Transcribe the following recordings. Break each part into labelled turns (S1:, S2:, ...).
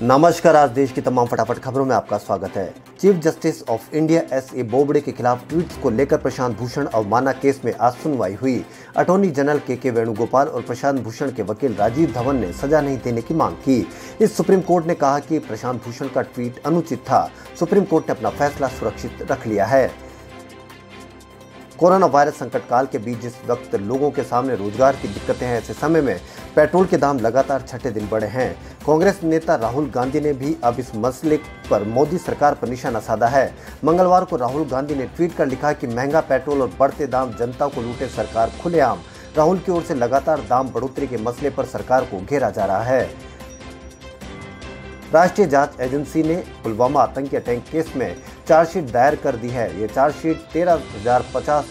S1: नमस्कार। आज देश की तमाम फटाफट खबरों में आपका स्वागत है। Chief justice of India एस.ए. Bobde के खिलाफ ट्वीट्स को लेकर प्रशांत भूषण अवमानना केस में आज सुनवाई हुई। अटॉर्नी जनरल के वेणुगोपाल और प्रशांत भूषण के वकील राजीव धवन ने सजा नहीं देने की मांग की। इस सुप्रीम कोर्ट ने कहा कि प्रशांत भूषण का ट्वीट अनुचित था। सुप्रीम कोर्ट ने अपना फैसला सुरक्षित रख लिया है। कोरोना वायरस संकट काल के बीच जिस वक्त लोगों के सामने रोजगार की दिक्कतें हैं, ऐसे समय में पेट्रोल के दाम लगातार छठे दिन बढ़े हैं। कांग्रेस नेता राहुल गांधी ने भी अब इस मसले पर मोदी सरकार पर निशाना साधा है। मंगलवार को राहुल गांधी ने ट्वीट कर लिखा कि महंगा पेट्रोल और बढ़ते दाम जनता को लूटे सरकार खुलेआम। राहुल की ओर से लगातार दाम बढ़ोतरी के मसले पर सरकार को घेरा जा रहा है। राष्ट्रीय जांच एजेंसी ने पुलवामा आतंकी अटैक केस में चार्जशीट दायर कर दी है। ये चार्जशीट 13,050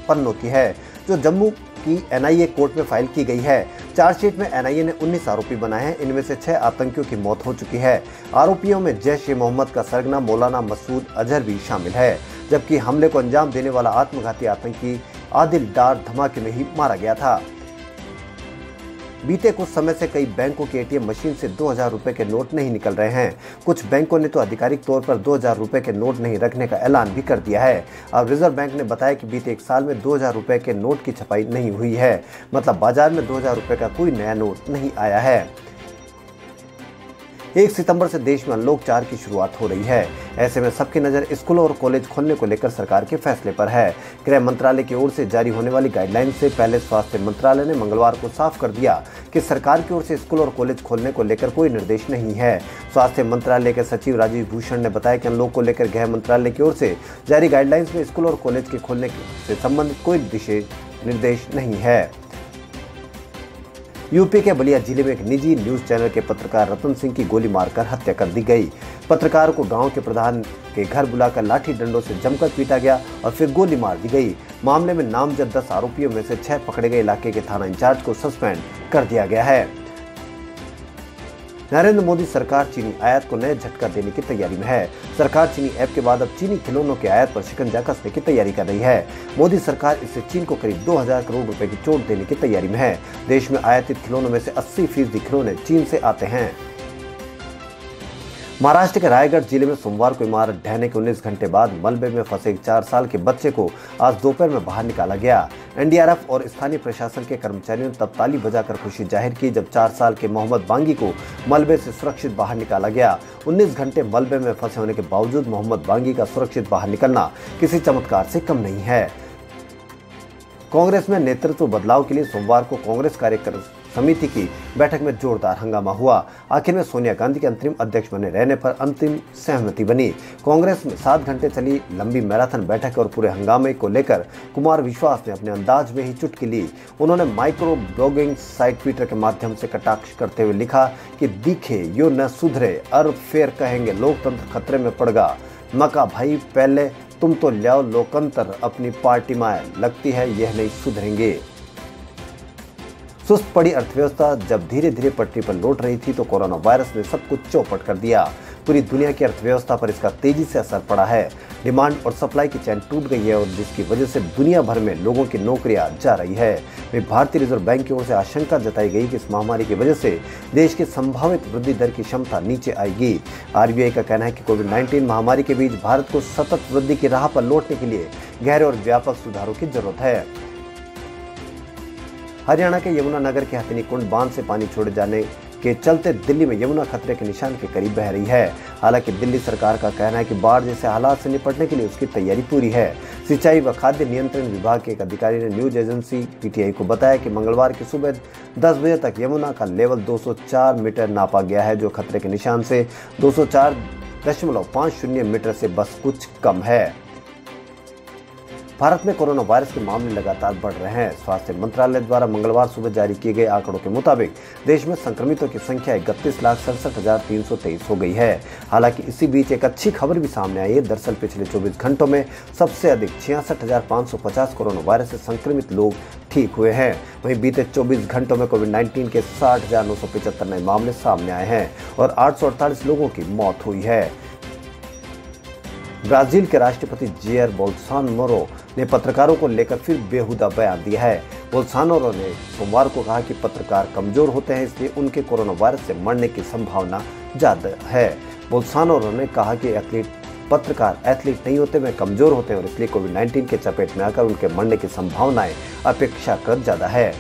S1: पन्नों की है, जो जम्मू की एनआईए कोर्ट में फाइल की गई है। चार्जशीट में एनआईए ने 19 आरोपी बनाए हैं। इनमें से 6 आतंकियों की मौत हो चुकी है। आरोपियों में जैश-ए-मोहम्मद का सरगना मौलाना मसूद अजहर भी शामिल है, जबकि हमले को अंजाम देने वाला आत्मघाती आतंकी आदिल डार धमाके में ही मारा गया था। बीते कुछ समय से कई बैंकों के एटीएम मशीन से 2,000 रुपए के नोट नहीं निकल रहे हैं। कुछ बैंकों ने तो आधिकारिक तौर पर 2,000 रुपए के नोट नहीं रखने का ऐलान भी कर दिया है। अब रिजर्व बैंक ने बताया कि बीते एक साल में 2,000 रुपए के नोट की छपाई नहीं हुई है। मतलब बाजार में 2,000 रुपए का कोई नया नोट नहीं आया है। 1 सितंबर से देश में अनलॉक 4 की शुरुआत हो रही है। ऐसे में सबकी नजर स्कूलों और कॉलेज खोलने को लेकर सरकार के फैसले पर है। गृह मंत्रालय की ओर से जारी होने वाली गाइडलाइन से पहले स्वास्थ्य मंत्रालय ने मंगलवार को साफ कर दिया कि सरकार की ओर से स्कूल और कॉलेज खोलने को लेकर कोई निर्देश नहीं है। स्वास्थ्य मंत्रालय के सचिव राजीव भूषण ने बताया कि अनलॉक को लेकर गृह मंत्रालय की ओर से जारी गाइडलाइंस में स्कूल और कॉलेज के खोलने से संबंधित कोई विशेष निर्देश नहीं है। यूपी के बलिया जिले में एक निजी न्यूज चैनल के पत्रकार रतन सिंह की गोली मारकर हत्या कर दी गई। पत्रकार को गांव के प्रधान के घर बुलाकर लाठी डंडों से जमकर पीटा गया और फिर गोली मार दी गई। मामले में नामजद 10 आरोपियों में से 6 पकड़े गए। इलाके के थाना इंचार्ज को सस्पेंड कर दिया गया है। नरेंद्र मोदी सरकार चीनी आयात को नया झटका देने की तैयारी में है। सरकार चीनी ऐप के बाद अब चीनी खिलौनों के आयात पर शिकंजा कसने की तैयारी कर रही है। मोदी सरकार इससे चीन को करीब 2,000 करोड़ रुपए की चोट देने की तैयारी में है। देश में आयातित खिलौनों में से 80% खिलौने चीन से आते हैं। महाराष्ट्र के रायगढ़ जिले में सोमवार को इमारत ढहने के 19 घंटे बाद मलबे में फंसे एक 4 साल के बच्चे को आज दोपहर में बाहर निकाला गया। एनडीआरएफ और स्थानीय प्रशासन के कर्मचारियों ने तब ताली बजाकर खुशी जाहिर की जब 4 साल के मोहम्मद बांगी को मलबे से सुरक्षित बाहर निकाला गया। 19 घंटे मलबे में फंसे होने के बावजूद मोहम्मद बांगी का सुरक्षित बाहर निकलना किसी चमत्कार से कम नहीं है। कांग्रेस में नेतृत्व बदलाव के लिए सोमवार को कांग्रेस कार्यकारी समिति की बैठक में जोरदार हंगामा हुआ। आखिर में सोनिया गांधी के अंतरिम अध्यक्ष बने रहने पर अंतिम सहमति बनी। कांग्रेस में 7 घंटे चली लंबी मैराथन बैठक और पूरे हंगामे को लेकर कुमार विश्वास ने अपने अंदाज में ही चुटकी ली। उन्होंने माइक्रो ब्लॉगिंग साइट ट्विटर के माध्यम से कटाक्ष करते हुए लिखा कि दिखे यो न सुधरे और फिर कहेंगे लोकतंत्र खतरे में पड़गा। मका भाई पहले तुम तो लाओ लोकतंत्र अपनी पार्टी में, लगती है यह नहीं सुधरेंगे। सुस्त पड़ी अर्थव्यवस्था जब धीरे धीरे पटरी पर लौट रही थी तो कोरोना वायरस ने सब कुछ चौपट कर दिया। पूरी दुनिया की अर्थव्यवस्था पर इसका तेजी से असर पड़ा है। डिमांड और सप्लाई की चैन टूट गई है और जिसकी वजह से दुनिया भर में लोगों की नौकरियां जा रही है। भारतीय रिजर्व बैंक की ओर से आशंका जताई गई कि इस महामारी की वजह से देश की संभावित वृद्धि दर की क्षमता नीचे आएगी। आरबीआई का कहना है कि कोविड-19 महामारी के बीच भारत को सतत वृद्धि की राह पर लौटने के लिए गहरे और व्यापक सुधारों की जरूरत है। हरियाणा के यमुनानगर के हथिनी कुंड बांध से पानी छोड़े जाने के चलते दिल्ली में यमुना खतरे के निशान के करीब बह रही है। हालांकि दिल्ली सरकार का कहना है कि बाढ़ जैसे हालात से निपटने के लिए उसकी तैयारी पूरी है। सिंचाई व खाद्य नियंत्रण विभाग के एक अधिकारी ने न्यूज एजेंसी पीटीआई को बताया कि मंगलवार की सुबह 10 बजे तक यमुना का लेवल 204 मीटर नापा गया है, जो खतरे के निशान से 204.50 मीटर से बस कुछ कम है। भारत में कोरोना वायरस के मामले लगातार बढ़ रहे हैं। स्वास्थ्य मंत्रालय द्वारा मंगलवार सुबह जारी किए गए आंकड़ों के मुताबिक देश में संक्रमितों की संख्या 31,67,323 हो गई है। हालांकि इसी बीच एक अच्छी खबर भी सामने आई है। दरअसल पिछले 24 घंटों में सबसे अधिक 66,550 कोरोना वायरस से संक्रमित लोग ठीक हुए हैं। वहीं बीते 24 घंटों में कोविड-19 के 60,975 नए मामले सामने आए हैं और 848 लोगों की मौत हुई है। ब्राजील के राष्ट्रपति जेयर बोल्सोनारो ने पत्रकारों को लेकर फिर बेहुदा बयान दिया है। बोल्सोनारो ने सोमवार को कहा कि पत्रकार कमजोर होते हैं, इसलिए उनके कोरोना वायरस से मरने की संभावना ज्यादा है। बोल्सोनारो ने कहा कि पत्रकार एथलीट नहीं होते, वे कमजोर होते हैं और इसलिए कोविड-19 के चपेट में आकर उनके मरने की संभावनाएं अपेक्षाकृत ज्यादा है।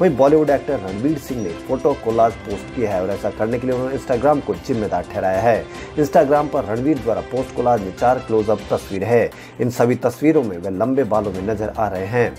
S1: वहीं बॉलीवुड एक्टर रणवीर सिंह ने फोटो कोलाज पोस्ट किया है और ऐसा करने के लिए उन्होंने इंस्टाग्राम को जिम्मेदार ठहराया है। इंस्टाग्राम पर रणवीर द्वारा पोस्ट कोलाज में 4 क्लोजअप तस्वीर है। इन सभी तस्वीरों में वे लंबे बालों में नजर आ रहे हैं।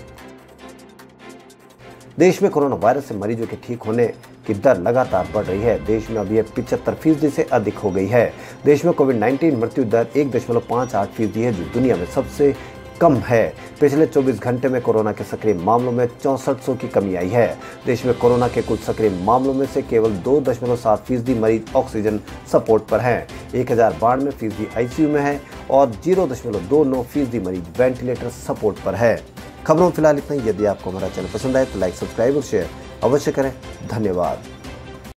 S1: देश में कोरोना वायरस से मरीजों के ठीक होने की दर लगातार बढ़ रही है। देश में अभी 75% से अधिक हो गई है। देश में कोविड-19 मृत्यु दर 1.58% है, जो दुनिया में सबसे कम है। पिछले 24 घंटे में कोरोना के सक्रिय मामलों में 6400 की कमी आई है। देश में कोरोना के कुल सक्रिय मामलों में से केवल 2.7% मरीज ऑक्सीजन सपोर्ट पर हैं। 1092% आईसीयू में है और 0.29% मरीज वेंटिलेटर सपोर्ट पर है। खबरों फिलहाल इतना ही। यदि आपको हमारा चैनल पसंद आए तो लाइक, सब्सक्राइब और शेयर अवश्य करें। धन्यवाद।